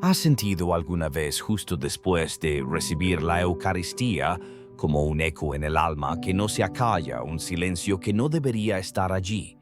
¿Has sentido alguna vez justo después de recibir la Eucaristía como un eco en el alma que no se acalla, un silencio que no debería estar allí?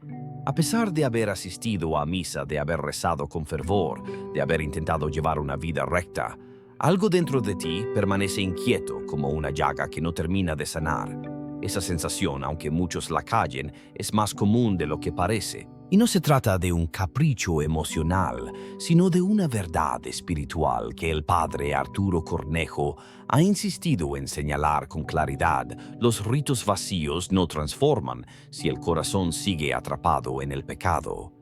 A pesar de haber asistido a misa, de haber rezado con fervor, de haber intentado llevar una vida recta, algo dentro de ti permanece inquieto como una llaga que no termina de sanar. Esa sensación, aunque muchos la callen, es más común de lo que parece. Y no se trata de un capricho emocional, sino de una verdad espiritual que el padre Arturo Cornejo ha insistido en señalar con claridad. Los ritos vacíos no transforman si el corazón sigue atrapado en el pecado.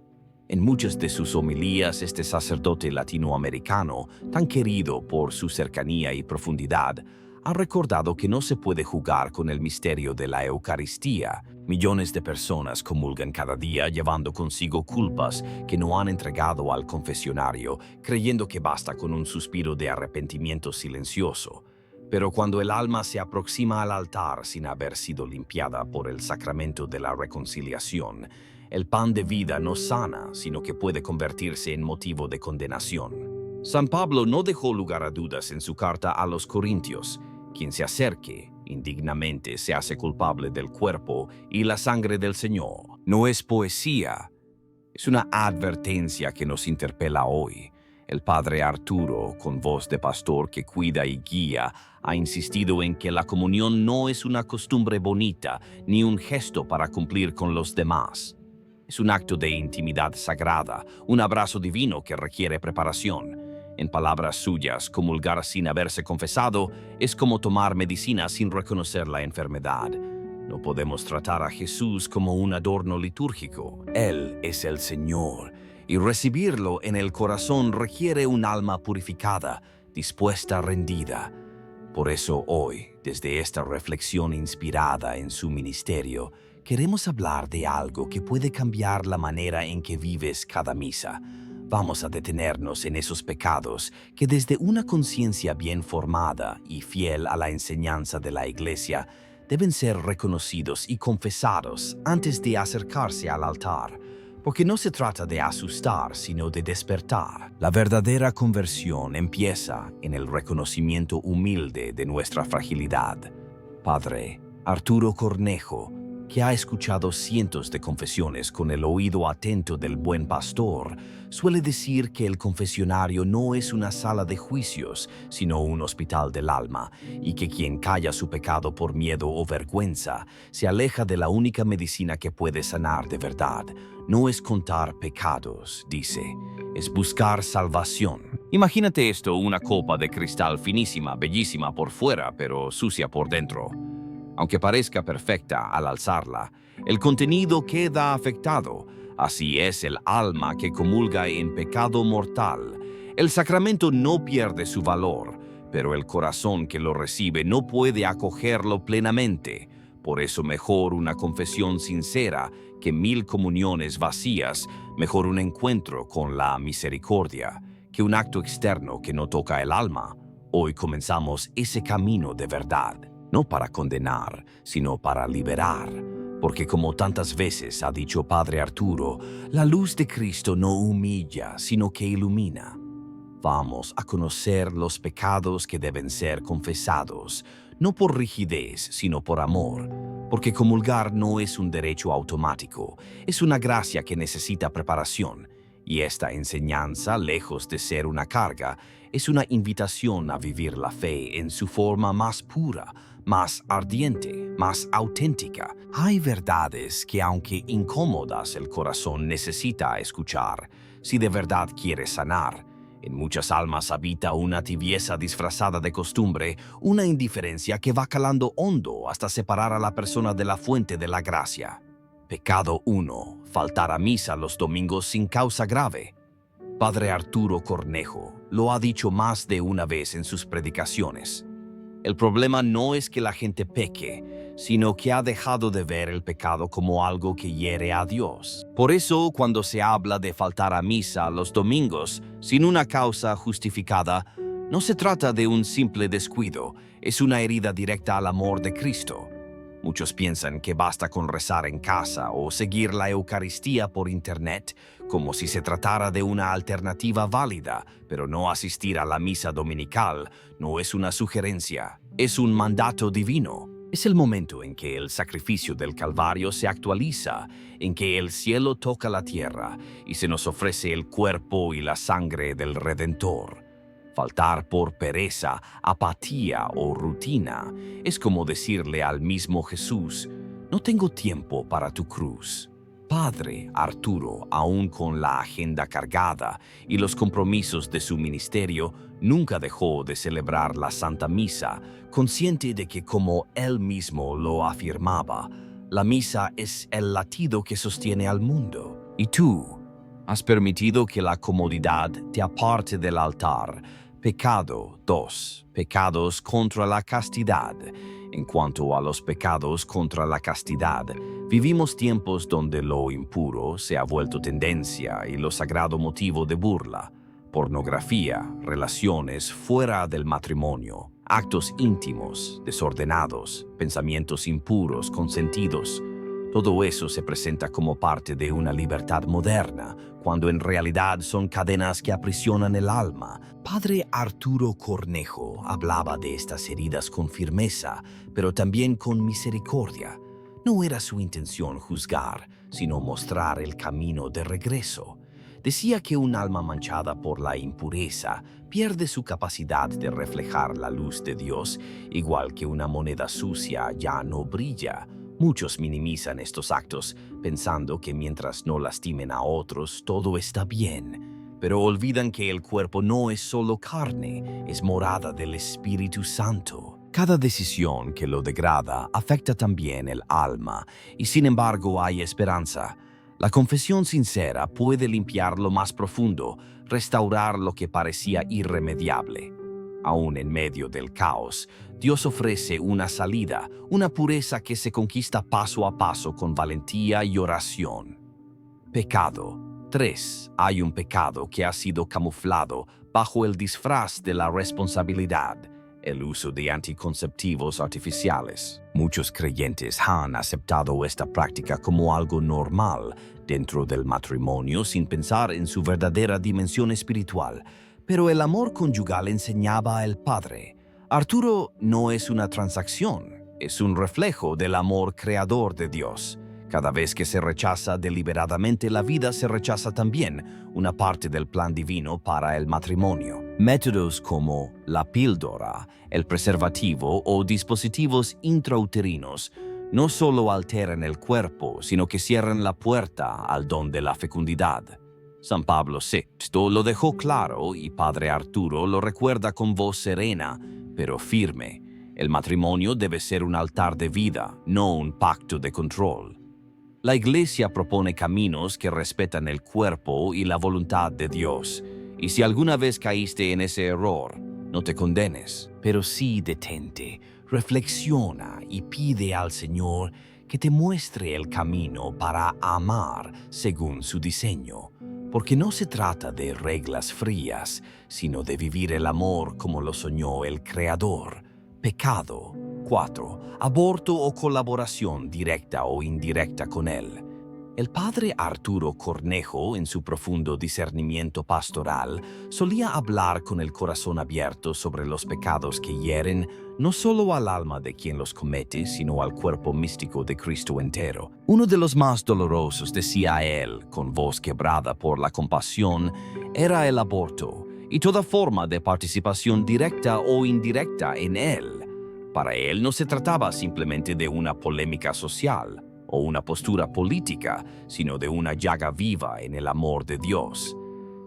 En muchas de sus homilías, este sacerdote latinoamericano, tan querido por su cercanía y profundidad, ha recordado que no se puede jugar con el misterio de la Eucaristía. Millones de personas comulgan cada día llevando consigo culpas que no han entregado al confesionario, creyendo que basta con un suspiro de arrepentimiento silencioso. Pero cuando el alma se aproxima al altar sin haber sido limpiada por el sacramento de la reconciliación, el pan de vida no sana, sino que puede convertirse en motivo de condenación. San Pablo no dejó lugar a dudas en su carta a los Corintios. Quien se acerque indignamente se hace culpable del cuerpo y la sangre del Señor. No es poesía, es una advertencia que nos interpela hoy. El padre Arturo, con voz de pastor que cuida y guía, ha insistido en que la comunión no es una costumbre bonita ni un gesto para cumplir con los demás. Es un acto de intimidad sagrada, un abrazo divino que requiere preparación. En palabras suyas, comulgar sin haberse confesado es como tomar medicina sin reconocer la enfermedad. No podemos tratar a Jesús como un adorno litúrgico. Él es el Señor, y recibirlo en el corazón requiere un alma purificada, dispuesta, rendida. Por eso hoy, desde esta reflexión inspirada en su ministerio, queremos hablar de algo que puede cambiar la manera en que vives cada misa. Vamos a detenernos en esos pecados que desde una conciencia bien formada y fiel a la enseñanza de la Iglesia deben ser reconocidos y confesados antes de acercarse al altar, porque no se trata de asustar, sino de despertar. La verdadera conversión empieza en el reconocimiento humilde de nuestra fragilidad. Padre Arturo Cornejo, que ha escuchado cientos de confesiones con el oído atento del buen pastor, suele decir que el confesionario no es una sala de juicios, sino un hospital del alma, y que quien calla su pecado por miedo o vergüenza se aleja de la única medicina que puede sanar de verdad. No es contar pecados, dice, es buscar salvación. Imagínate esto, una copa de cristal finísima, bellísima por fuera, pero sucia por dentro. Aunque parezca perfecta al alzarla, el contenido queda afectado. Así es el alma que comulga en pecado mortal. El sacramento no pierde su valor, pero el corazón que lo recibe no puede acogerlo plenamente. Por eso mejor una confesión sincera que 1000 comuniones vacías, mejor un encuentro con la misericordia que un acto externo que no toca el alma. Hoy comenzamos ese camino de verdad. No para condenar, sino para liberar. Porque como tantas veces ha dicho Padre Arturo, la luz de Cristo no humilla, sino que ilumina. Vamos a conocer los pecados que deben ser confesados, no por rigidez, sino por amor. Porque comulgar no es un derecho automático, es una gracia que necesita preparación. Y esta enseñanza, lejos de ser una carga, es una invitación a vivir la fe en su forma más pura, más ardiente, más auténtica. Hay verdades que, aunque incómodas, el corazón necesita escuchar, si de verdad quiere sanar. En muchas almas habita una tibieza disfrazada de costumbre, una indiferencia que va calando hondo hasta separar a la persona de la fuente de la gracia. Pecado 1. Faltar a misa los domingos sin causa grave. Padre Arturo Cornejo lo ha dicho más de una vez en sus predicaciones. El problema no es que la gente peque, sino que ha dejado de ver el pecado como algo que hiere a Dios. Por eso, cuando se habla de faltar a misa los domingos sin una causa justificada, no se trata de un simple descuido, es una herida directa al amor de Cristo. Muchos piensan que basta con rezar en casa o seguir la Eucaristía por internet, como si se tratara de una alternativa válida, pero no asistir a la misa dominical no es una sugerencia, es un mandato divino. Es el momento en que el sacrificio del Calvario se actualiza, en que el cielo toca la tierra y se nos ofrece el cuerpo y la sangre del Redentor. Faltar por pereza, apatía o rutina es como decirle al mismo Jesús: no tengo tiempo para tu cruz. Padre Arturo, aún con la agenda cargada y los compromisos de su ministerio, nunca dejó de celebrar la Santa Misa, consciente de que, como él mismo lo afirmaba, la misa es el latido que sostiene al mundo. ¿Y tú? ¿Has permitido que la comodidad te aparte del altar? Pecado 2. Pecados contra la castidad. En cuanto a los pecados contra la castidad, vivimos tiempos donde lo impuro se ha vuelto tendencia y lo sagrado motivo de burla. Pornografía, relaciones fuera del matrimonio, actos íntimos, desordenados, pensamientos impuros, consentidos. Todo eso se presenta como parte de una libertad moderna, cuando en realidad son cadenas que aprisionan el alma. Padre Arturo Cornejo hablaba de estas heridas con firmeza, pero también con misericordia. No era su intención juzgar, sino mostrar el camino de regreso. Decía que un alma manchada por la impureza pierde su capacidad de reflejar la luz de Dios, igual que una moneda sucia ya no brilla. Muchos minimizan estos actos, pensando que mientras no lastimen a otros, todo está bien. Pero olvidan que el cuerpo no es solo carne, es morada del Espíritu Santo. Cada decisión que lo degrada afecta también el alma, y sin embargo hay esperanza. La confesión sincera puede limpiar lo más profundo, restaurar lo que parecía irremediable. Aún en medio del caos, Dios ofrece una salida, una pureza que se conquista paso a paso con valentía y oración. Pecado 3. Hay un pecado que ha sido camuflado bajo el disfraz de la responsabilidad: el uso de anticonceptivos artificiales. Muchos creyentes han aceptado esta práctica como algo normal dentro del matrimonio sin pensar en su verdadera dimensión espiritual. Pero el amor conyugal enseñaba el Padre. Arturo no es una transacción, es un reflejo del amor creador de Dios. Cada vez que se rechaza deliberadamente la vida, se rechaza también una parte del plan divino para el matrimonio. Métodos como la píldora, el preservativo o dispositivos intrauterinos no solo alteran el cuerpo, sino que cierran la puerta al don de la fecundidad. San Pablo VI lo dejó claro y Padre Arturo lo recuerda con voz serena, pero firme. El matrimonio debe ser un altar de vida, no un pacto de control. La Iglesia propone caminos que respetan el cuerpo y la voluntad de Dios. Y si alguna vez caíste en ese error, no te condenes, pero sí detente, reflexiona y pide al Señor que te muestre el camino para amar según su diseño. Porque no se trata de reglas frías, sino de vivir el amor como lo soñó el Creador. Pecado 4. Aborto o colaboración directa o indirecta con él. El padre Arturo Cornejo, en su profundo discernimiento pastoral, solía hablar con el corazón abierto sobre los pecados que hieren no solo al alma de quien los comete, sino al cuerpo místico de Cristo entero. Uno de los más dolorosos, decía él, con voz quebrada por la compasión, era el aborto y toda forma de participación directa o indirecta en él. Para él no se trataba simplemente de una polémica social o una postura política, sino de una llaga viva en el amor de Dios.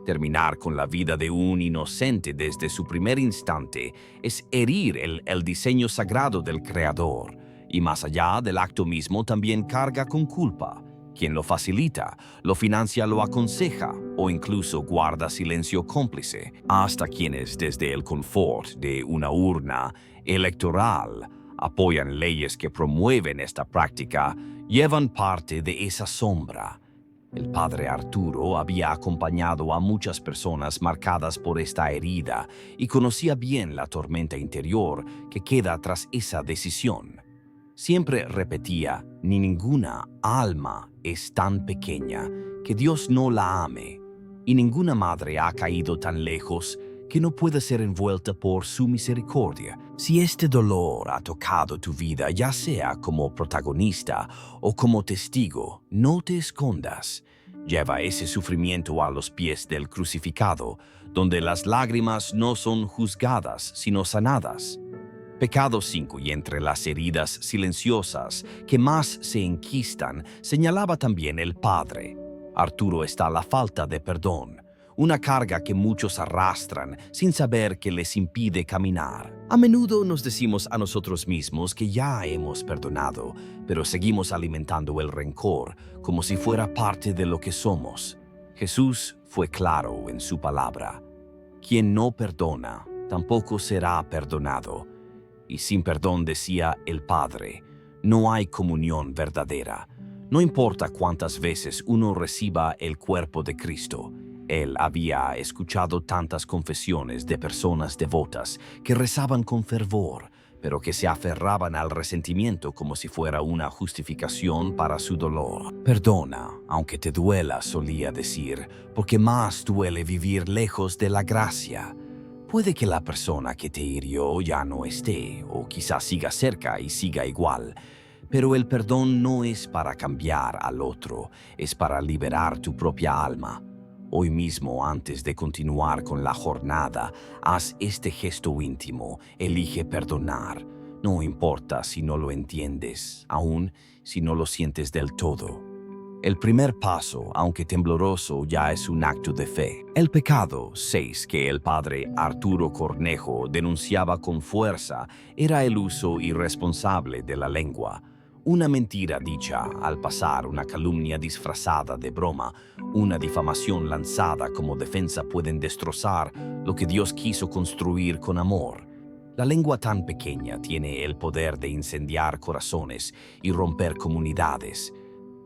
Terminar con la vida de un inocente desde su primer instante es herir el diseño sagrado del Creador, y más allá del acto mismo también carga con culpa. Quien lo facilita, lo financia, lo aconseja o incluso guarda silencio cómplice, hasta quienes desde el confort de una urna electoral apoyan leyes que promueven esta práctica, llevan parte de esa sombra. El padre Arturo había acompañado a muchas personas marcadas por esta herida y conocía bien la tormenta interior que queda tras esa decisión. Siempre repetía, ni ninguna alma es tan pequeña que Dios no la ame, y ninguna madre ha caído tan lejos que no pueda ser envuelta por su misericordia. Si este dolor ha tocado tu vida, ya sea como protagonista o como testigo, no te escondas. Lleva ese sufrimiento a los pies del crucificado, donde las lágrimas no son juzgadas, sino sanadas. Pecado 5, y entre las heridas silenciosas que más se enquistan, señalaba también el Padre. Arturo está la falta de perdón, una carga que muchos arrastran sin saber que les impide caminar. A menudo nos decimos a nosotros mismos que ya hemos perdonado, pero seguimos alimentando el rencor como si fuera parte de lo que somos. Jesús fue claro en su palabra: quien no perdona, tampoco será perdonado. Y sin perdón, decía el Padre, no hay comunión verdadera. No importa cuántas veces uno reciba el cuerpo de Cristo. Él había escuchado tantas confesiones de personas devotas que rezaban con fervor, pero que se aferraban al resentimiento como si fuera una justificación para su dolor. Perdona, aunque te duela, solía decir, porque más duele vivir lejos de la gracia. Puede que la persona que te hirió ya no esté, o quizás siga cerca y siga igual, pero el perdón no es para cambiar al otro, es para liberar tu propia alma. Hoy mismo, antes de continuar con la jornada, haz este gesto íntimo, elige perdonar. No importa si no lo entiendes, aun si no lo sientes del todo. El primer paso, aunque tembloroso, ya es un acto de fe. El pecado 6 que el padre Arturo Cornejo denunciaba con fuerza era el uso irresponsable de la lengua. Una mentira dicha al pasar, una calumnia disfrazada de broma, una difamación lanzada como defensa pueden destrozar lo que Dios quiso construir con amor. La lengua tan pequeña tiene el poder de incendiar corazones y romper comunidades.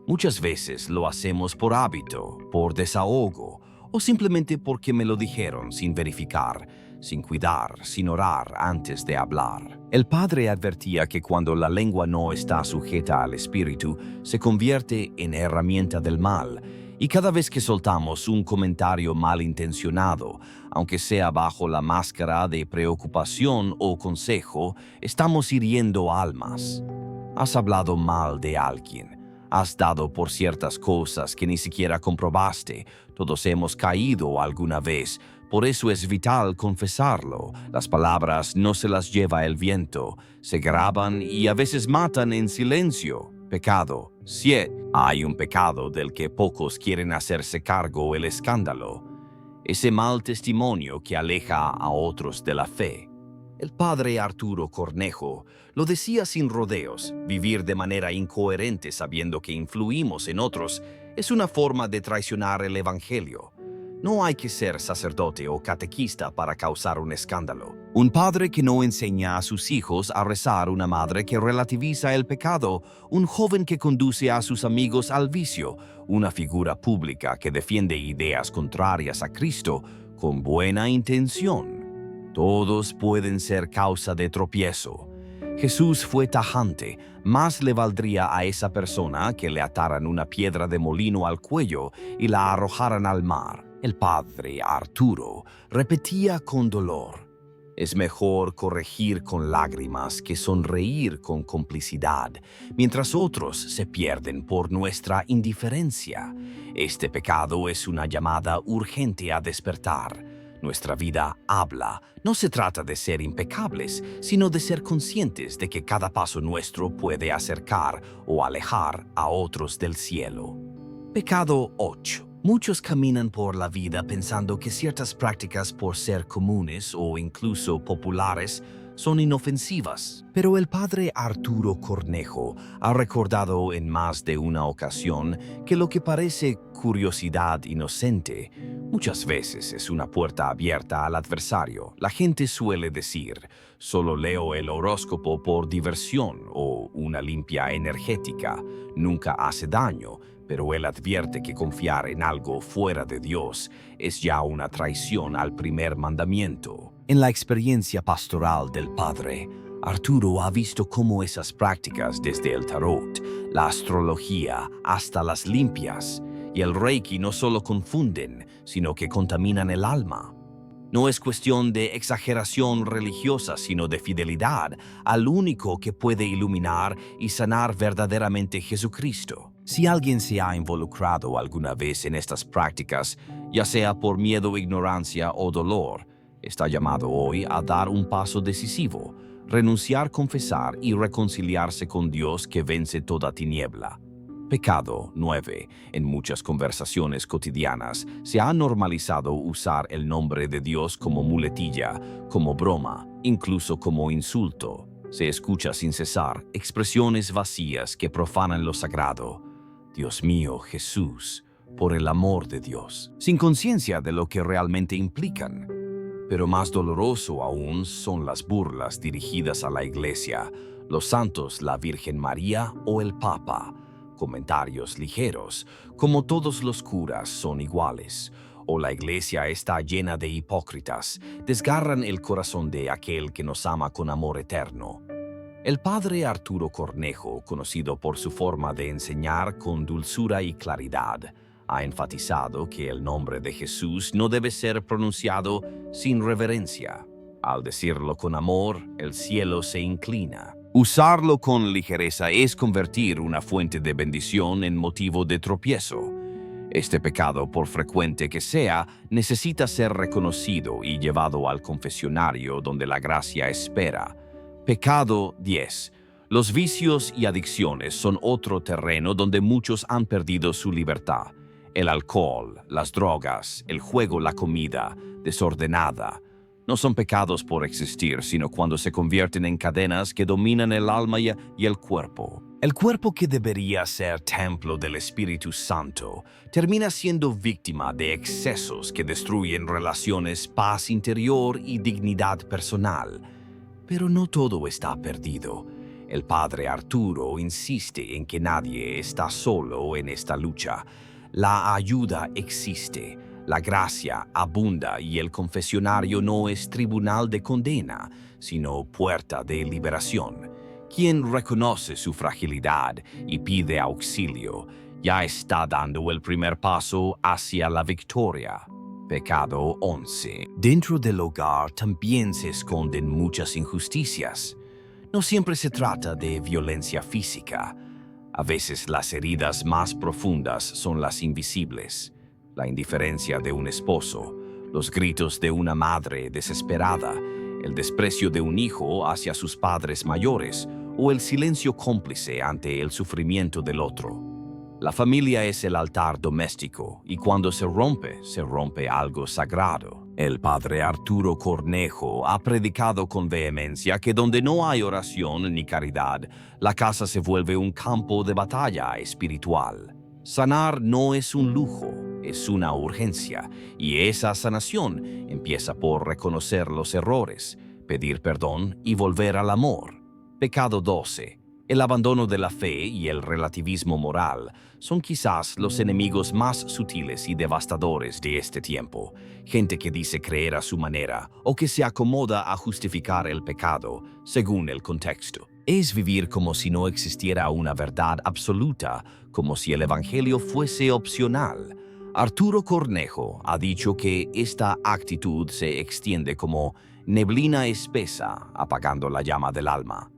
Muchas veces lo hacemos por hábito, por desahogo, o simplemente porque me lo dijeron sin verificar, sin cuidar, sin orar antes de hablar. El Padre advertía que cuando la lengua no está sujeta al Espíritu, se convierte en herramienta del mal, y cada vez que soltamos un comentario malintencionado, aunque sea bajo la máscara de preocupación o consejo, estamos hiriendo almas. Has hablado mal de alguien. Has dado por ciertas cosas que ni siquiera comprobaste. Todos hemos caído alguna vez. Por eso es vital confesarlo. Las palabras no se las lleva el viento. Se graban y a veces matan en silencio. Pecado 7. Hay un pecado del que pocos quieren hacerse cargo: el escándalo. Ese mal testimonio que aleja a otros de la fe. El padre Arturo Cornejo lo decía sin rodeos: vivir de manera incoherente sabiendo que influimos en otros es una forma de traicionar el Evangelio. No hay que ser sacerdote o catequista para causar un escándalo. Un padre que no enseña a sus hijos a rezar, una madre que relativiza el pecado, un joven que conduce a sus amigos al vicio, una figura pública que defiende ideas contrarias a Cristo con buena intención. Todos pueden ser causa de tropiezo. Jesús fue tajante: más le valdría a esa persona que le ataran una piedra de molino al cuello y la arrojaran al mar. El padre Arturo repetía con dolor: es mejor corregir con lágrimas que sonreír con complicidad, mientras otros se pierden por nuestra indiferencia. Este pecado es una llamada urgente a despertar. Nuestra vida habla. No se trata de ser impecables, sino de ser conscientes de que cada paso nuestro puede acercar o alejar a otros del cielo. Pecado 8. Muchos caminan por la vida pensando que ciertas prácticas, por ser comunes o incluso populares, son inofensivas. Pero el padre Arturo Cornejo ha recordado en más de una ocasión que lo que parece curiosidad inocente muchas veces es una puerta abierta al adversario. La gente suele decir: solo leo el horóscopo por diversión, o una limpia energética nunca hace daño. Pero él advierte que confiar en algo fuera de Dios es ya una traición al primer mandamiento. En la experiencia pastoral del Padre, Arturo ha visto cómo esas prácticas, desde el tarot, la astrología, hasta las limpias, y el Reiki no solo confunden, sino que contaminan el alma. No es cuestión de exageración religiosa, sino de fidelidad al único que puede iluminar y sanar verdaderamente: Jesucristo. Si alguien se ha involucrado alguna vez en estas prácticas, ya sea por miedo, ignorancia o dolor, está llamado hoy a dar un paso decisivo: renunciar, confesar y reconciliarse con Dios que vence toda tiniebla. Pecado 9. En muchas conversaciones cotidianas se ha normalizado usar el nombre de Dios como muletilla, como broma, incluso como insulto. Se escucha sin cesar expresiones vacías que profanan lo sagrado. Dios mío, Jesús, por el amor de Dios, sin conciencia de lo que realmente implican. Pero más doloroso aún son las burlas dirigidas a la Iglesia, los santos, la Virgen María o el Papa. Comentarios ligeros, como todos los curas son iguales, o la Iglesia está llena de hipócritas, desgarran el corazón de aquel que nos ama con amor eterno. El padre Arturo Cornejo, conocido por su forma de enseñar con dulzura y claridad, ha enfatizado que el nombre de Jesús no debe ser pronunciado sin reverencia. Al decirlo con amor, el cielo se inclina. Usarlo con ligereza es convertir una fuente de bendición en motivo de tropiezo. Este pecado, por frecuente que sea, necesita ser reconocido y llevado al confesionario donde la gracia espera. Pecado 10. Los vicios y adicciones son otro terreno donde muchos han perdido su libertad. El alcohol, las drogas, el juego, la comida desordenada, no son pecados por existir, sino cuando se convierten en cadenas que dominan el alma y el cuerpo. El cuerpo, que debería ser templo del Espíritu Santo, termina siendo víctima de excesos que destruyen relaciones, paz interior y dignidad personal. Pero no todo está perdido. El padre Arturo insiste en que nadie está solo en esta lucha. La ayuda existe. La gracia abunda y el confesionario no es tribunal de condena, sino puerta de liberación. Quien reconoce su fragilidad y pide auxilio, ya está dando el primer paso hacia la victoria. Pecado 11. Dentro del hogar también se esconden muchas injusticias. No siempre se trata de violencia física. A veces las heridas más profundas son las invisibles. La indiferencia de un esposo, los gritos de una madre desesperada, el desprecio de un hijo hacia sus padres mayores o el silencio cómplice ante el sufrimiento del otro. La familia es el altar doméstico y cuando se rompe algo sagrado. El padre Arturo Cornejo ha predicado con vehemencia que donde no hay oración ni caridad, la casa se vuelve un campo de batalla espiritual. Sanar no es un lujo, es una urgencia, y esa sanación empieza por reconocer los errores, pedir perdón y volver al amor. Pecado 12. El abandono de la fe y el relativismo moral son quizás los enemigos más sutiles y devastadores de este tiempo. Gente que dice creer a su manera o que se acomoda a justificar el pecado según el contexto. Es vivir como si no existiera una verdad absoluta, como si el evangelio fuese opcional. Arturo Cornejo ha dicho que esta actitud se extiende como neblina espesa, apagando la llama del alma.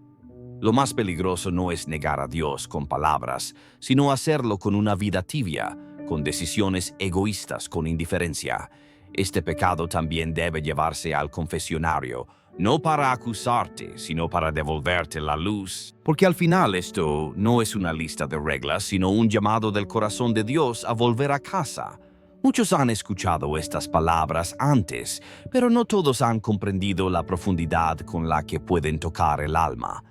Lo más peligroso no es negar a Dios con palabras, sino hacerlo con una vida tibia, con decisiones egoístas, con indiferencia. Este pecado también debe llevarse al confesionario, no para acusarte, sino para devolverte la luz. Porque al final esto no es una lista de reglas, sino un llamado del corazón de Dios a volver a casa. Muchos han escuchado estas palabras antes, pero no todos han comprendido la profundidad con la que pueden tocar el alma.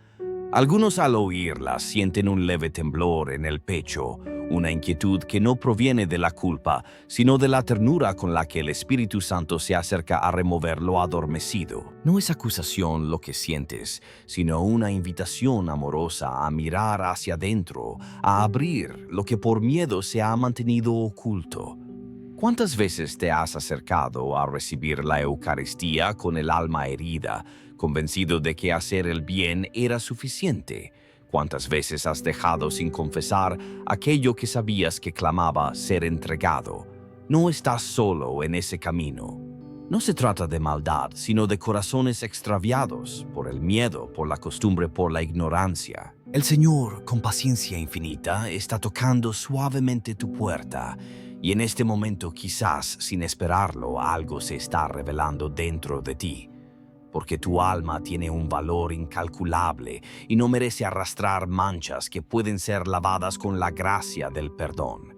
Algunos al oírlas sienten un leve temblor en el pecho, una inquietud que no proviene de la culpa, sino de la ternura con la que el Espíritu Santo se acerca a remover lo adormecido. No es acusación lo que sientes, sino una invitación amorosa a mirar hacia adentro, a abrir lo que por miedo se ha mantenido oculto. ¿Cuántas veces te has acercado a recibir la Eucaristía con el alma herida, convencido de que hacer el bien era suficiente? ¿Cuántas veces has dejado sin confesar aquello que sabías que clamaba ser entregado? No estás solo en ese camino. No se trata de maldad, sino de corazones extraviados por el miedo, por la costumbre, por la ignorancia. El Señor, con paciencia infinita, está tocando suavemente tu puerta, y en este momento, quizás sin esperarlo, algo se está revelando dentro de ti. Porque tu alma tiene un valor incalculable y no merece arrastrar manchas que pueden ser lavadas con la gracia del perdón.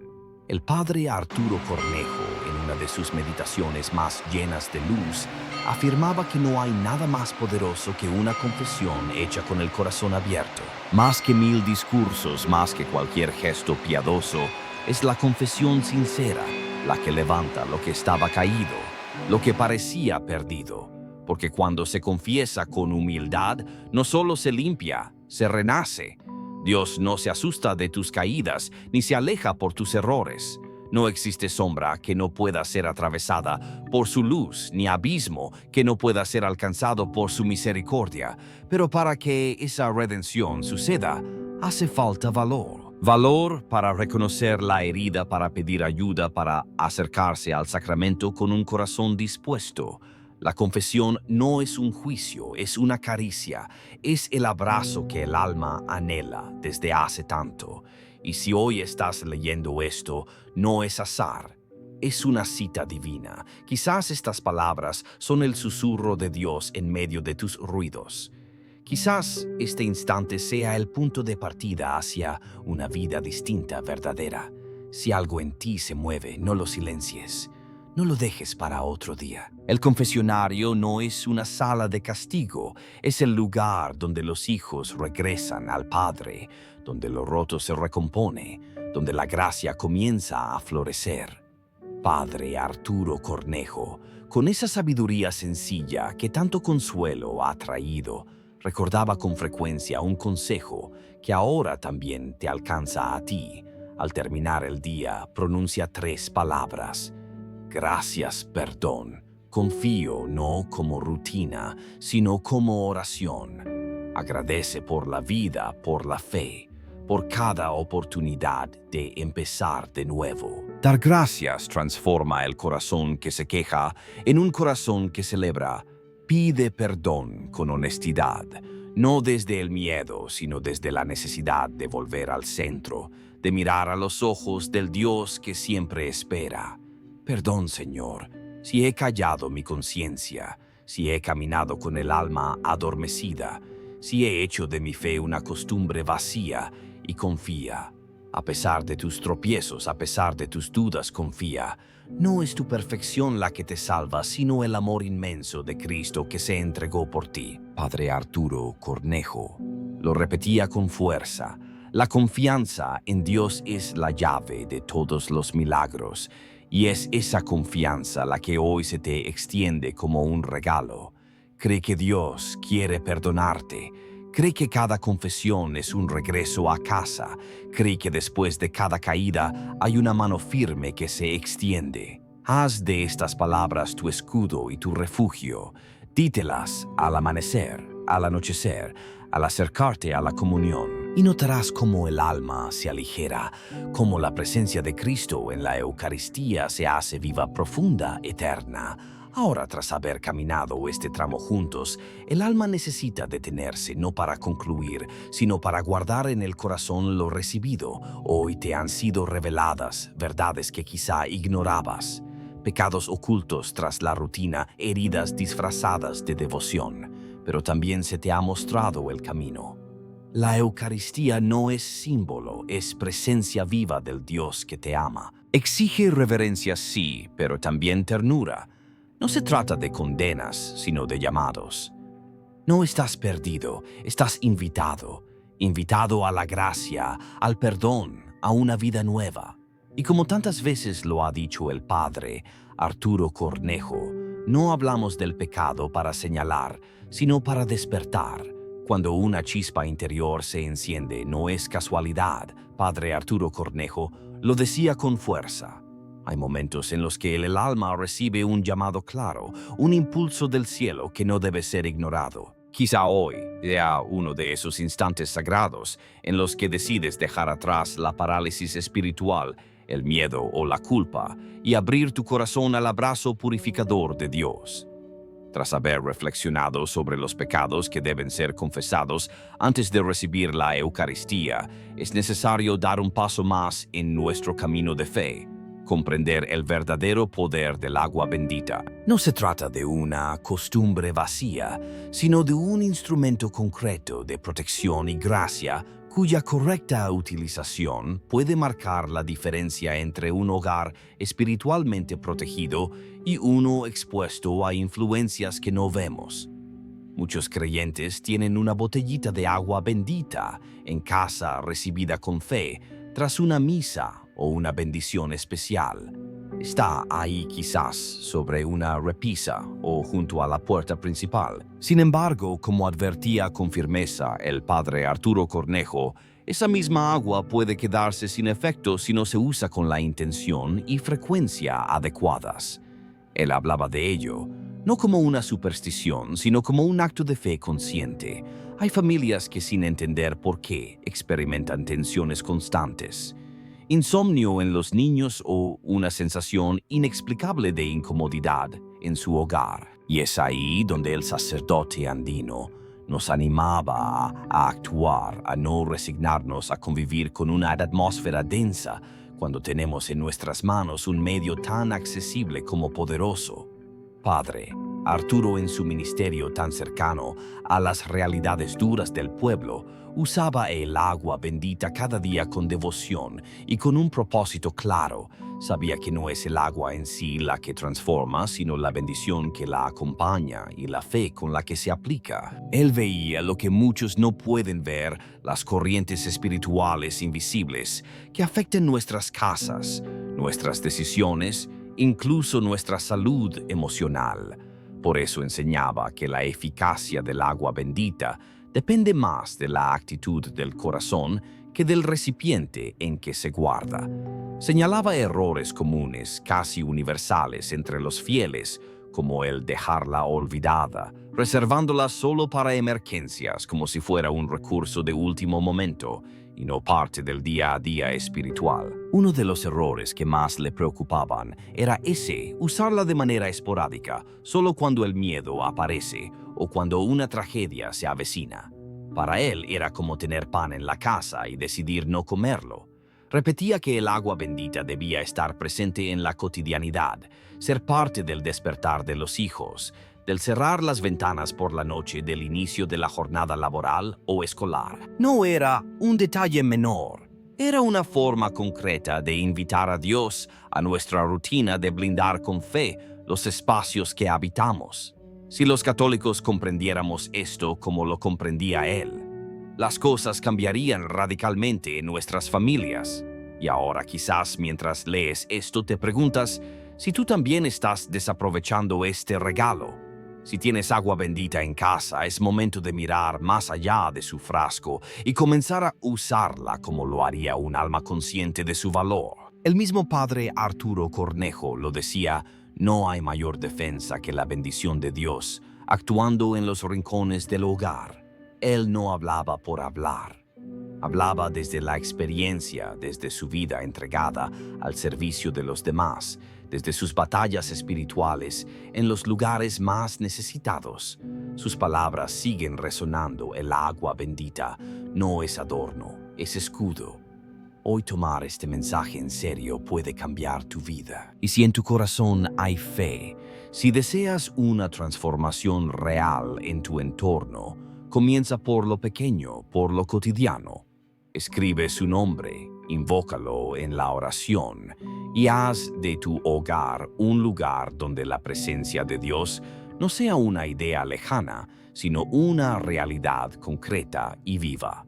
El padre Arturo Cornejo, en una de sus meditaciones más llenas de luz, afirmaba que no hay nada más poderoso que una confesión hecha con el corazón abierto. Más que 1000 discursos, más que cualquier gesto piadoso, es la confesión sincera la que levanta lo que estaba caído, lo que parecía perdido. Porque cuando se confiesa con humildad, no solo se limpia, se renace. Dios no se asusta de tus caídas, ni se aleja por tus errores. No existe sombra que no pueda ser atravesada por su luz, ni abismo que no pueda ser alcanzado por su misericordia. Pero para que esa redención suceda, hace falta valor. Valor para reconocer la herida, para pedir ayuda, para acercarse al sacramento con un corazón dispuesto. La confesión no es un juicio, es una caricia, es el abrazo que el alma anhela desde hace tanto. Y si hoy estás leyendo esto, no es azar, es una cita divina. Quizás estas palabras son el susurro de Dios en medio de tus ruidos. Quizás este instante sea el punto de partida hacia una vida distinta, verdadera. Si algo en ti se mueve, no lo silencies. No lo dejes para otro día. El confesionario no es una sala de castigo, es el lugar donde los hijos regresan al Padre, donde lo roto se recompone, donde la gracia comienza a florecer. Padre Arturo Cornejo, con esa sabiduría sencilla que tanto consuelo ha traído, recordaba con frecuencia un consejo que ahora también te alcanza a ti. Al terminar el día, pronuncia 3 palabras. Gracias, perdón. Confío no como rutina, sino como oración. Agradece por la vida, por la fe, por cada oportunidad de empezar de nuevo. Dar gracias transforma el corazón que se queja en un corazón que celebra. Pide perdón con honestidad, no desde el miedo, sino desde la necesidad de volver al centro, de mirar a los ojos del Dios que siempre espera. Perdón, Señor, si he callado mi conciencia, si he caminado con el alma adormecida, si he hecho de mi fe una costumbre vacía, y confía. A pesar de tus tropiezos, a pesar de tus dudas, confía. No es tu perfección la que te salva, sino el amor inmenso de Cristo que se entregó por ti. Padre Arturo Cornejo lo repetía con fuerza. La confianza en Dios es la llave de todos los milagros. Y es esa confianza la que hoy se te extiende como un regalo. Cree que Dios quiere perdonarte. Cree que cada confesión es un regreso a casa. Cree que después de cada caída hay una mano firme que se extiende. Haz de estas palabras tu escudo y tu refugio. Dítelas al amanecer, al anochecer, al acercarte a la comunión. Y notarás cómo el alma se aligera, cómo la presencia de Cristo en la Eucaristía se hace viva, profunda, eterna. Ahora, tras haber caminado este tramo juntos, el alma necesita detenerse no para concluir, sino para guardar en el corazón lo recibido. Hoy te han sido reveladas verdades que quizá ignorabas, pecados ocultos tras la rutina, heridas disfrazadas de devoción, pero también se te ha mostrado el camino. La Eucaristía no es símbolo, es presencia viva del Dios que te ama. Exige reverencia, sí, pero también ternura. No se trata de condenas, sino de llamados. No estás perdido, estás invitado. Invitado a la gracia, al perdón, a una vida nueva. Y como tantas veces lo ha dicho el padre Arturo Cornejo, no hablamos del pecado para señalar, sino para despertar. Cuando una chispa interior se enciende, no es casualidad. Padre Arturo Cornejo lo decía con fuerza. Hay momentos en los que el alma recibe un llamado claro, un impulso del cielo que no debe ser ignorado. Quizá hoy sea uno de esos instantes sagrados en los que decides dejar atrás la parálisis espiritual, el miedo o la culpa y abrir tu corazón al abrazo purificador de Dios. Tras haber reflexionado sobre los pecados que deben ser confesados antes de recibir la Eucaristía, es necesario dar un paso más en nuestro camino de fe, comprender el verdadero poder del agua bendita. No se trata de una costumbre vacía, sino de un instrumento concreto de protección y gracia cuya correcta utilización puede marcar la diferencia entre un hogar espiritualmente protegido y uno expuesto a influencias que no vemos. Muchos creyentes tienen una botellita de agua bendita en casa recibida con fe tras una misa o una bendición especial. Está ahí quizás sobre una repisa o junto a la puerta principal. Sin embargo, como advertía con firmeza el padre Arturo Cornejo, esa misma agua puede quedarse sin efecto si no se usa con la intención y frecuencia adecuadas. Él hablaba de ello, no como una superstición, sino como un acto de fe consciente. Hay familias que sin entender por qué experimentan tensiones constantes, insomnio en los niños o una sensación inexplicable de incomodidad en su hogar. Y es ahí donde el sacerdote andino nos animaba a actuar, a no resignarnos a convivir con una atmósfera densa cuando tenemos en nuestras manos un medio tan accesible como poderoso. Padre Arturo, en su ministerio tan cercano a las realidades duras del pueblo, usaba el agua bendita cada día con devoción y con un propósito claro. Sabía que no es el agua en sí la que transforma, sino la bendición que la acompaña y la fe con la que se aplica. Él veía lo que muchos no pueden ver, las corrientes espirituales invisibles que afectan nuestras casas, nuestras decisiones, incluso nuestra salud emocional. Por eso enseñaba que la eficacia del agua bendita depende más de la actitud del corazón que del recipiente en que se guarda. Señalaba errores comunes, casi universales entre los fieles, como el dejarla olvidada, reservándola solo para emergencias como si fuera un recurso de último momento y no parte del día a día espiritual. Uno de los errores que más le preocupaban era ese, usarla de manera esporádica, solo cuando el miedo aparece o cuando una tragedia se avecina. Para él era como tener pan en la casa y decidir no comerlo. Repetía que el agua bendita debía estar presente en la cotidianidad, ser parte del despertar de los hijos, del cerrar las ventanas por la noche del inicio de la jornada laboral o escolar. No era un detalle menor, era una forma concreta de invitar a Dios a nuestra rutina de blindar con fe los espacios que habitamos. Si los católicos comprendiéramos esto como lo comprendía él, las cosas cambiarían radicalmente en nuestras familias. Y ahora quizás mientras lees esto te preguntas si tú también estás desaprovechando este regalo. Si tienes agua bendita en casa, es momento de mirar más allá de su frasco y comenzar a usarla como lo haría un alma consciente de su valor. El mismo padre Arturo Cornejo lo decía: no hay mayor defensa que la bendición de Dios, actuando en los rincones del hogar. Él no hablaba por hablar. Hablaba desde la experiencia, desde su vida entregada al servicio de los demás, desde sus batallas espirituales en los lugares más necesitados. Sus palabras siguen resonando. El agua bendita no es adorno, es escudo. Hoy tomar este mensaje en serio puede cambiar tu vida. Y si en tu corazón hay fe, si deseas una transformación real en tu entorno, comienza por lo pequeño, por lo cotidiano. Escribe su nombre, invócalo en la oración y haz de tu hogar un lugar donde la presencia de Dios no sea una idea lejana, sino una realidad concreta y viva.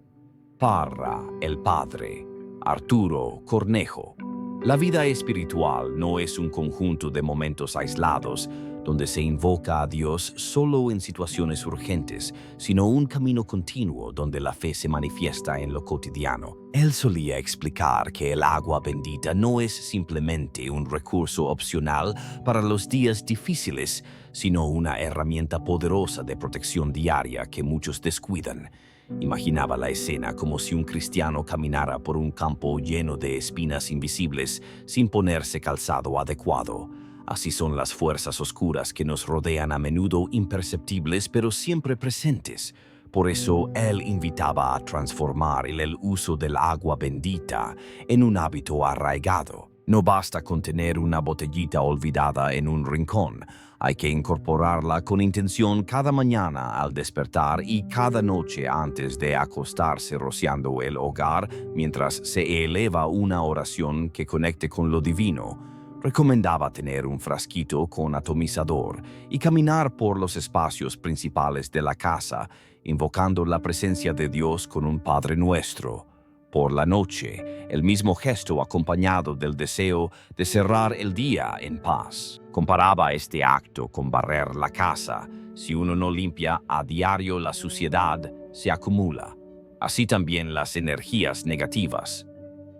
Parra el Padre Arturo Cornejo. La vida espiritual no es un conjunto de momentos aislados donde se invoca a Dios solo en situaciones urgentes, sino un camino continuo donde la fe se manifiesta en lo cotidiano. Él solía explicar que el agua bendita no es simplemente un recurso opcional para los días difíciles, sino una herramienta poderosa de protección diaria que muchos descuidan. Imaginaba la escena como si un cristiano caminara por un campo lleno de espinas invisibles sin ponerse calzado adecuado. Así son las fuerzas oscuras que nos rodean, a menudo imperceptibles pero siempre presentes. Por eso él invitaba a transformar el uso del agua bendita en un hábito arraigado. No basta con tener una botellita olvidada en un rincón. Hay que incorporarla con intención cada mañana al despertar y cada noche antes de acostarse, rociando el hogar mientras se eleva una oración que conecte con lo divino. Recomendaba tener un frasquito con atomizador y caminar por los espacios principales de la casa, invocando la presencia de Dios con un Padre Nuestro. Por la noche, el mismo gesto acompañado del deseo de cerrar el día en paz. Comparaba este acto con barrer la casa. Si uno no limpia a diario, la suciedad se acumula. Así también las energías negativas.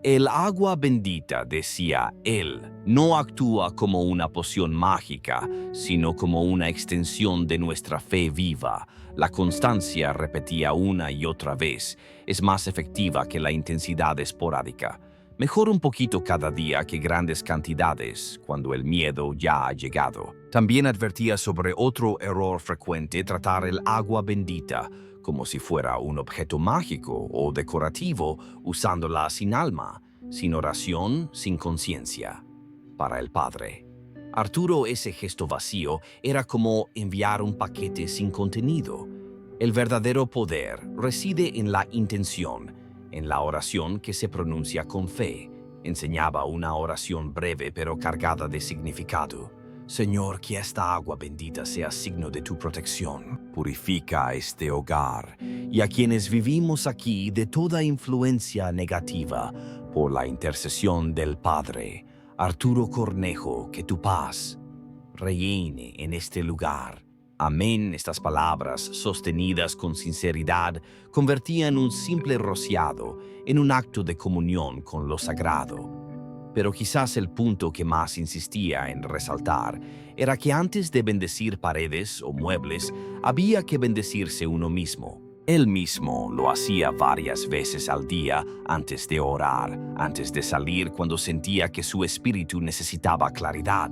El agua bendita, decía él, no actúa como una poción mágica, sino como una extensión de nuestra fe viva. La constancia, repetía una y otra vez, es más efectiva que la intensidad esporádica. Mejor un poquito cada día que grandes cantidades cuando el miedo ya ha llegado. También advertía sobre otro error frecuente: tratar el agua bendita como si fuera un objeto mágico o decorativo, usándola sin alma, sin oración, sin conciencia. Para el padre Arturo, ese gesto vacío era como enviar un paquete sin contenido. El verdadero poder reside en la intención, en la oración que se pronuncia con fe. Enseñaba una oración breve pero cargada de significado. Señor, que esta agua bendita sea signo de tu protección. Purifica este hogar y a quienes vivimos aquí de toda influencia negativa por la intercesión del Padre Arturo Cornejo. Que tu paz reine en este lugar. Amén. Estas palabras, sostenidas con sinceridad, convertían un simple rociado en un acto de comunión con lo sagrado. Pero quizás el punto que más insistía en resaltar era que antes de bendecir paredes o muebles, había que bendecirse uno mismo. Él mismo lo hacía varias veces al día antes de orar, antes de salir, cuando sentía que su espíritu necesitaba claridad.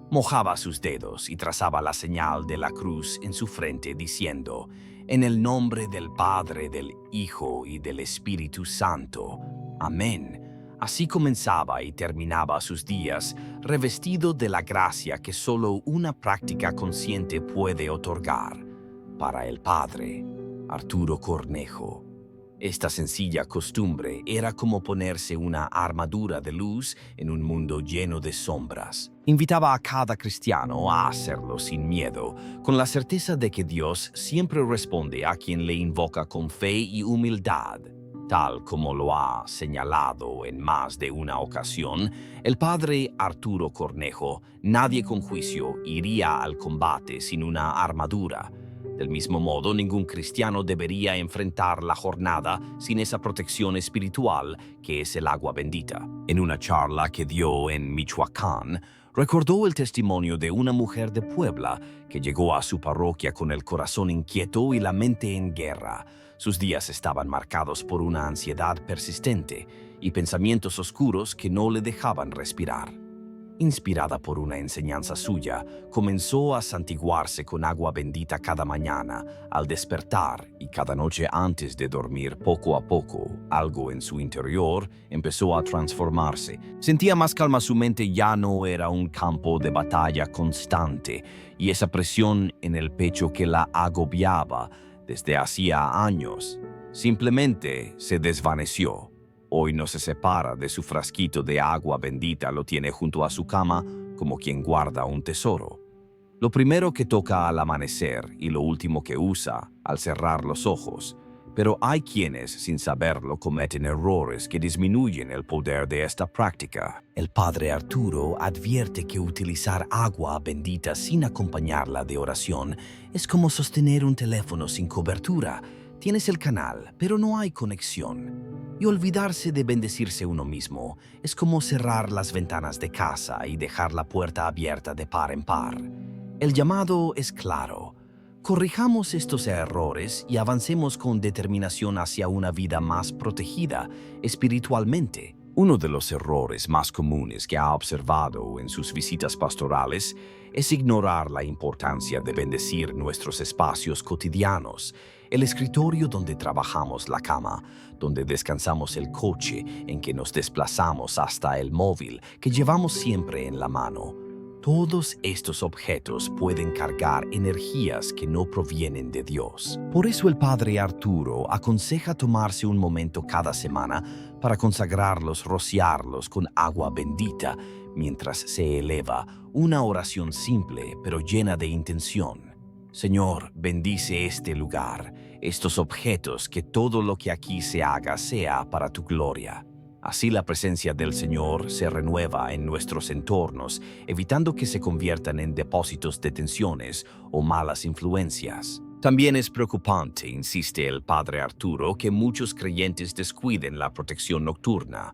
Mojaba sus dedos y trazaba la señal de la cruz en su frente, diciendo: en el nombre del Padre, del Hijo y del Espíritu Santo. Amén. Así comenzaba y terminaba sus días, revestido de la gracia que solo una práctica consciente puede otorgar. Para el padre Arturo Cornejo, esta sencilla costumbre era como ponerse una armadura de luz en un mundo lleno de sombras. Invitaba a cada cristiano a hacerlo sin miedo, con la certeza de que Dios siempre responde a quien le invoca con fe y humildad. Tal como lo ha señalado en más de una ocasión, el padre Arturo Cornejo: nadie con juicio iría al combate sin una armadura. Del mismo modo, ningún cristiano debería enfrentar la jornada sin esa protección espiritual que es el agua bendita. En una charla que dio en Michoacán, recordó el testimonio de una mujer de Puebla que llegó a su parroquia con el corazón inquieto y la mente en guerra. Sus días estaban marcados por una ansiedad persistente y pensamientos oscuros que no le dejaban respirar. Inspirada por una enseñanza suya, comenzó a santiguarse con agua bendita cada mañana al despertar y cada noche antes de dormir. Poco a poco, algo en su interior empezó a transformarse. Sentía más calma, su mente ya no era un campo de batalla constante, y esa presión en el pecho que la agobiaba desde hacía años simplemente se desvaneció. Hoy no se separa de su frasquito de agua bendita, lo tiene junto a su cama como quien guarda un tesoro. Lo primero que toca al amanecer y lo último que usa al cerrar los ojos. Pero hay quienes, sin saberlo, cometen errores que disminuyen el poder de esta práctica. El padre Arturo advierte que utilizar agua bendita sin acompañarla de oración es como sostener un teléfono sin cobertura. Tienes el canal, pero no hay conexión. Y olvidarse de bendecirse uno mismo es como cerrar las ventanas de casa y dejar la puerta abierta de par en par. El llamado es claro. Corrijamos estos errores y avancemos con determinación hacia una vida más protegida espiritualmente. Uno de los errores más comunes que ha observado en sus visitas pastorales es ignorar la importancia de bendecir nuestros espacios cotidianos, el escritorio donde trabajamos, la cama, donde descansamos, el coche en que nos desplazamos, hasta el móvil que llevamos siempre en la mano. Todos estos objetos pueden cargar energías que no provienen de Dios. Por eso el padre Arturo aconseja tomarse un momento cada semana para consagrarlos, rociarlos con agua bendita, mientras se eleva una oración simple pero llena de intención. Señor, bendice este lugar, estos objetos, que todo lo que aquí se haga sea para tu gloria. Así la presencia del Señor se renueva en nuestros entornos, evitando que se conviertan en depósitos de tensiones o malas influencias. También es preocupante, insiste el padre Arturo, que muchos creyentes descuiden la protección nocturna.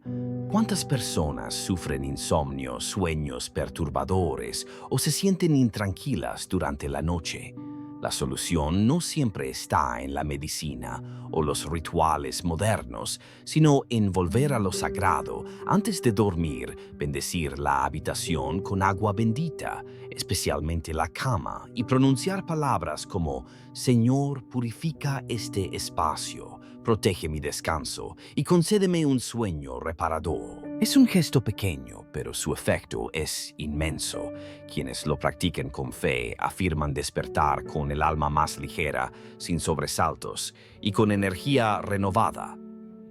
¿Cuántas personas sufren insomnio, sueños perturbadores o se sienten intranquilas durante la noche? La solución no siempre está en la medicina o los rituales modernos, sino en volver a lo sagrado. Antes de dormir, bendecir la habitación con agua bendita, especialmente la cama, y pronunciar palabras como: Señor, purifica este espacio, protege mi descanso y concédeme un sueño reparador. Es un gesto pequeño, pero su efecto es inmenso. Quienes lo practican con fe afirman despertar con el alma más ligera, sin sobresaltos y con energía renovada.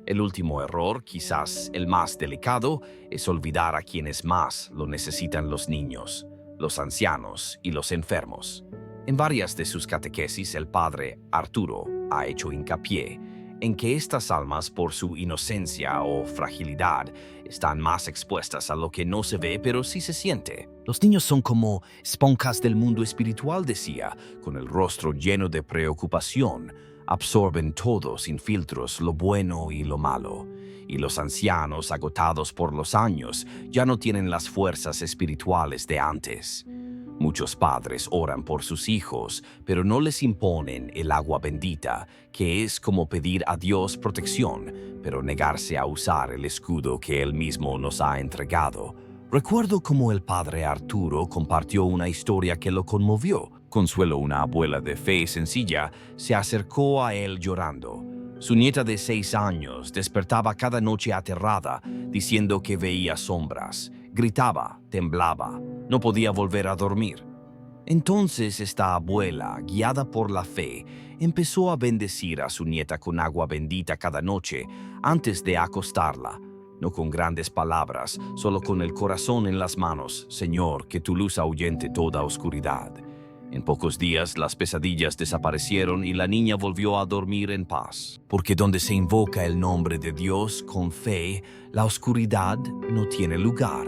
El último error, quizás el más delicado, es olvidar a quienes más lo necesitan: los niños, los ancianos y los enfermos. En varias de sus catequesis, el padre Arturo ha hecho hincapié en que estas almas, por su inocencia o fragilidad, están más expuestas a lo que no se ve pero sí se siente. Los niños son como esponjas del mundo espiritual, decía, con el rostro lleno de preocupación. Absorben todo sin filtros, lo bueno y lo malo. Y los ancianos, agotados por los años, ya no tienen las fuerzas espirituales de antes. Muchos padres oran por sus hijos, pero no les imponen el agua bendita, que es como pedir a Dios protección, pero negarse a usar el escudo que Él mismo nos ha entregado. Recuerdo cómo el padre Arturo compartió una historia que lo conmovió. Consuelo, una abuela de fe sencilla, se acercó a él llorando. Su nieta de 6 años despertaba cada noche aterrada, diciendo que veía sombras. Gritaba, temblaba, no podía volver a dormir. Entonces esta abuela, guiada por la fe, empezó a bendecir a su nieta con agua bendita cada noche antes de acostarla. No con grandes palabras, solo con el corazón en las manos. Señor, que tu luz ahuyente toda oscuridad. En pocos días las pesadillas desaparecieron y la niña volvió a dormir en paz. Porque donde se invoca el nombre de Dios con fe, la oscuridad no tiene lugar.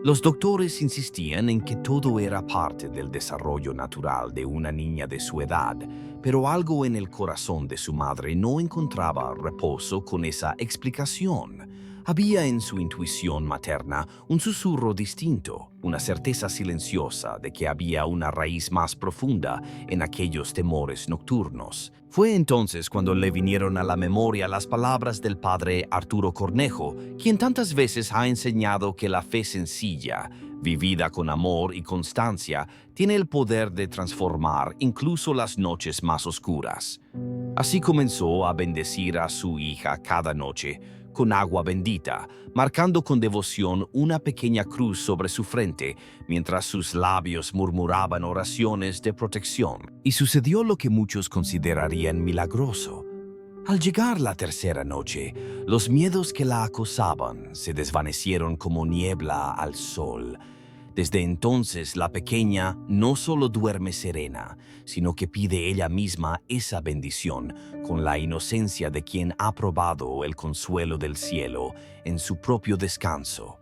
Los doctores insistían en que todo era parte del desarrollo natural de una niña de su edad, pero algo en el corazón de su madre no encontraba reposo con esa explicación. Había en su intuición materna un susurro distinto, una certeza silenciosa de que había una raíz más profunda en aquellos temores nocturnos. Fue entonces cuando le vinieron a la memoria las palabras del padre Arturo Cornejo, quien tantas veces ha enseñado que la fe sencilla, vivida con amor y constancia, tiene el poder de transformar incluso las noches más oscuras. Así comenzó a bendecir a su hija cada noche con agua bendita, marcando con devoción una pequeña cruz sobre su frente, mientras sus labios murmuraban oraciones de protección. Y sucedió lo que muchos considerarían milagroso. Al llegar la tercera noche, los miedos que la acosaban se desvanecieron como niebla al sol. Desde entonces la pequeña no solo duerme serena, sino que pide ella misma esa bendición con la inocencia de quien ha probado el consuelo del cielo en su propio descanso.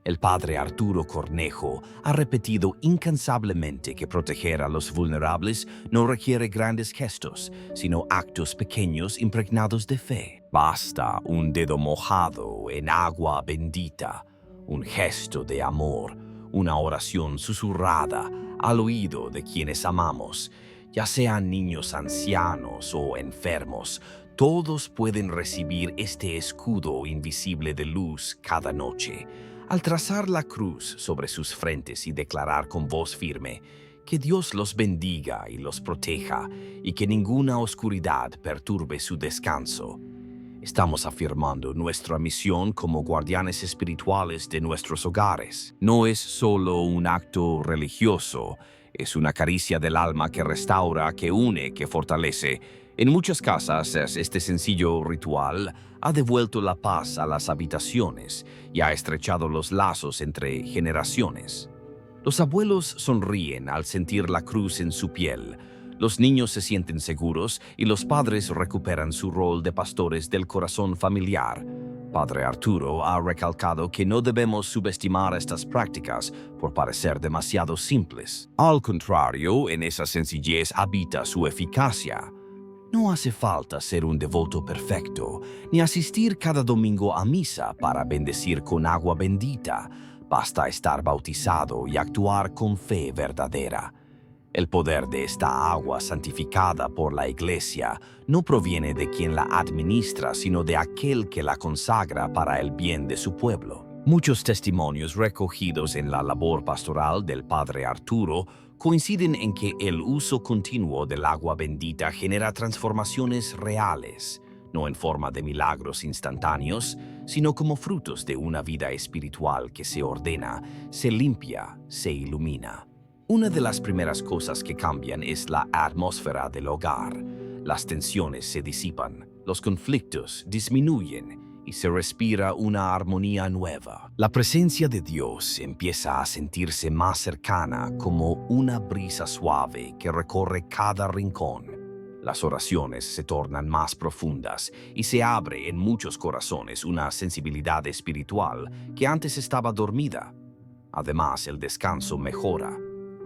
El padre Arturo Cornejo ha repetido incansablemente que proteger a los vulnerables no requiere grandes gestos, sino actos pequeños impregnados de fe. Basta un dedo mojado en agua bendita, un gesto de amor, una oración susurrada al oído de quienes amamos, ya sean niños ancianos o enfermos. Todos pueden recibir este escudo invisible de luz cada noche. Al trazar la cruz sobre sus frentes y declarar con voz firme que Dios los bendiga y los proteja y que ninguna oscuridad perturbe su descanso, estamos afirmando nuestra misión como guardianes espirituales de nuestros hogares. No es solo un acto religioso, es una caricia del alma que restaura, que une, que fortalece. En muchas casas, este sencillo ritual ha devuelto la paz a las habitaciones y ha estrechado los lazos entre generaciones. Los abuelos sonríen al sentir la cruz en su piel. Los niños se sienten seguros y los padres recuperan su rol de pastores del corazón familiar. Padre Arturo ha recalcado que no debemos subestimar estas prácticas por parecer demasiado simples. Al contrario, en esa sencillez habita su eficacia. No hace falta ser un devoto perfecto, ni asistir cada domingo a misa para bendecir con agua bendita. Basta estar bautizado y actuar con fe verdadera. El poder de esta agua santificada por la Iglesia no proviene de quien la administra, sino de aquel que la consagra para el bien de su pueblo. Muchos testimonios recogidos en la labor pastoral del Padre Arturo coinciden en que el uso continuo del agua bendita genera transformaciones reales, no en forma de milagros instantáneos, sino como frutos de una vida espiritual que se ordena, se limpia, se ilumina. Una de las primeras cosas que cambian es la atmósfera del hogar. Las tensiones se disipan, los conflictos disminuyen y se respira una armonía nueva. La presencia de Dios empieza a sentirse más cercana, como una brisa suave que recorre cada rincón. Las oraciones se tornan más profundas y se abre en muchos corazones una sensibilidad espiritual que antes estaba dormida. Además, el descanso mejora.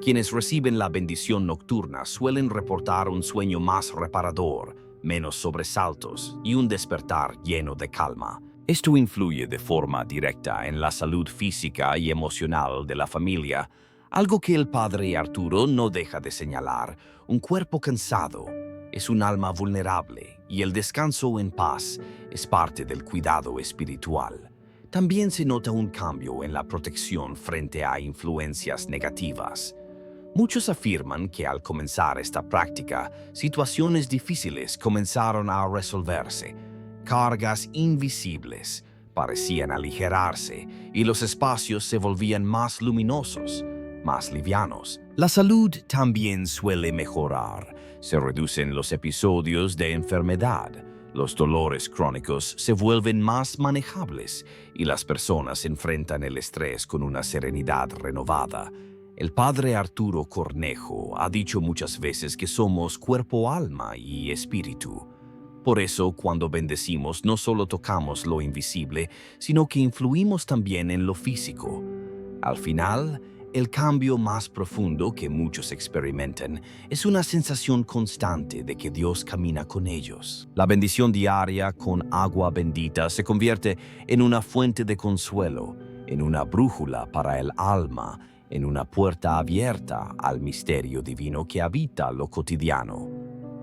Quienes reciben la bendición nocturna suelen reportar un sueño más reparador, menos sobresaltos y un despertar lleno de calma. Esto influye de forma directa en la salud física y emocional de la familia, algo que el padre Arturo no deja de señalar. Un cuerpo cansado es un alma vulnerable y el descanso en paz es parte del cuidado espiritual. También se nota un cambio en la protección frente a influencias negativas. Muchos afirman que al comenzar esta práctica, situaciones difíciles comenzaron a resolverse. Cargas invisibles parecían aligerarse y los espacios se volvían más luminosos, más livianos. La salud también suele mejorar. Se reducen los episodios de enfermedad. Los dolores crónicos se vuelven más manejables y las personas enfrentan el estrés con una serenidad renovada. El padre Arturo Cornejo ha dicho muchas veces que somos cuerpo, alma y espíritu. Por eso, cuando bendecimos, no solo tocamos lo invisible, sino que influimos también en lo físico. Al final, el cambio más profundo que muchos experimentan es una sensación constante de que Dios camina con ellos. La bendición diaria con agua bendita se convierte en una fuente de consuelo, en una brújula para el alma, en una puerta abierta al misterio divino que habita lo cotidiano.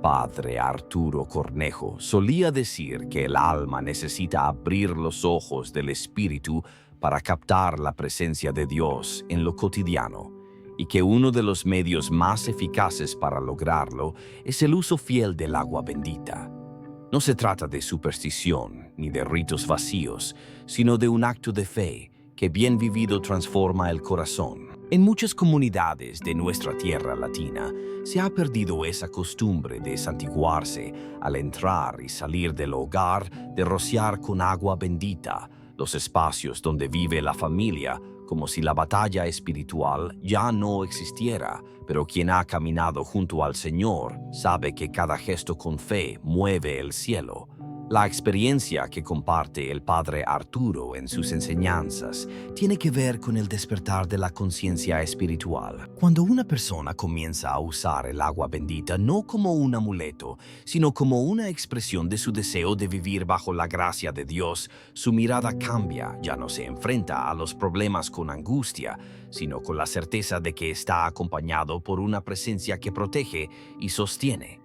Padre Arturo Cornejo solía decir que el alma necesita abrir los ojos del espíritu para captar la presencia de Dios en lo cotidiano, y que uno de los medios más eficaces para lograrlo es el uso fiel del agua bendita. No se trata de superstición ni de ritos vacíos, sino de un acto de fe que bien vivido transforma el corazón. En muchas comunidades de nuestra tierra latina se ha perdido esa costumbre de santiguarse al entrar y salir del hogar, de rociar con agua bendita los espacios donde vive la familia como si la batalla espiritual ya no existiera, pero quien ha caminado junto al Señor sabe que cada gesto con fe mueve el cielo. La experiencia que comparte el padre Arturo en sus enseñanzas tiene que ver con el despertar de la conciencia espiritual. Cuando una persona comienza a usar el agua bendita no como un amuleto, sino como una expresión de su deseo de vivir bajo la gracia de Dios, su mirada cambia, ya no se enfrenta a los problemas con angustia, sino con la certeza de que está acompañado por una presencia que protege y sostiene.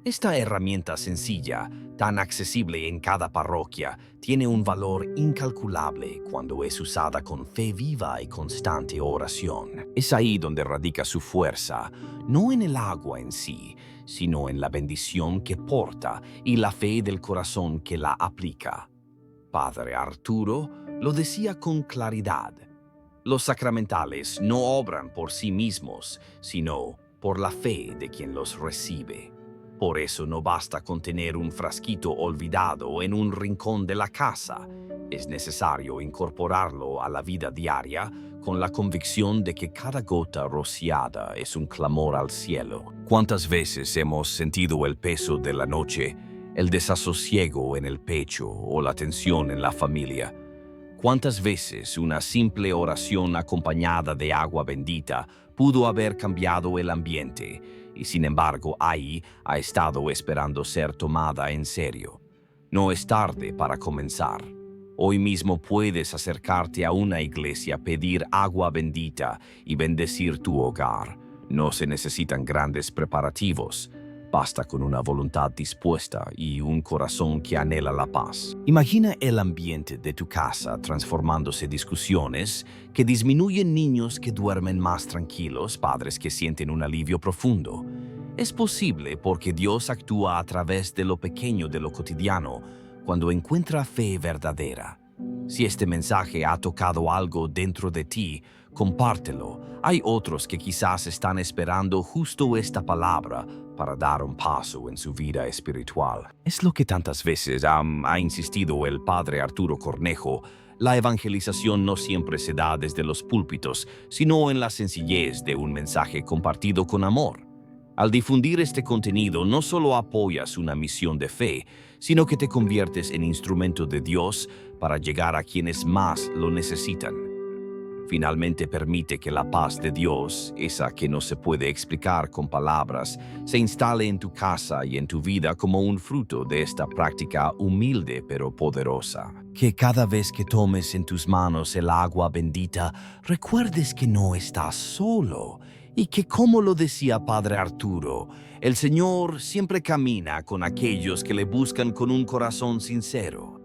Esta herramienta sencilla, tan accesible en cada parroquia, tiene un valor incalculable cuando es usada con fe viva y constante oración. Es ahí donde radica su fuerza, no en el agua en sí, sino en la bendición que porta y la fe del corazón que la aplica. Padre Arturo lo decía con claridad. Los sacramentales no obran por sí mismos, sino por la fe de quien los recibe. Por eso no basta con tener un frasquito olvidado en un rincón de la casa. Es necesario incorporarlo a la vida diaria con la convicción de que cada gota rociada es un clamor al cielo. ¿Cuántas veces hemos sentido el peso de la noche, el desasosiego en el pecho o la tensión en la familia? ¿Cuántas veces una simple oración acompañada de agua bendita pudo haber cambiado el ambiente y sin embargo ahí ha estado esperando ser tomada en serio? No es tarde para comenzar. Hoy mismo puedes acercarte a una iglesia, pedir agua bendita y bendecir tu hogar. No se necesitan grandes preparativos. Basta con una voluntad dispuesta y un corazón que anhela la paz. Imagina el ambiente de tu casa transformándose en discusiones que disminuyen, niños que duermen más tranquilos, padres que sienten un alivio profundo. Es posible porque Dios actúa a través de lo pequeño de lo cotidiano cuando encuentra fe verdadera. Si este mensaje ha tocado algo dentro de ti, compártelo. Hay otros que quizás están esperando justo esta palabra para dar un paso en su vida espiritual. Es lo que tantas veces ha insistido el padre Arturo Cornejo. La evangelización no siempre se da desde los púlpitos, sino en la sencillez de un mensaje compartido con amor. Al difundir este contenido, no solo apoyas una misión de fe, sino que te conviertes en instrumento de Dios para llegar a quienes más lo necesitan. Finalmente permite que la paz de Dios, esa que no se puede explicar con palabras, se instale en tu casa y en tu vida como un fruto de esta práctica humilde pero poderosa. Que cada vez que tomes en tus manos el agua bendita, recuerdes que no estás solo y que, como lo decía Padre Arturo, el Señor siempre camina con aquellos que le buscan con un corazón sincero.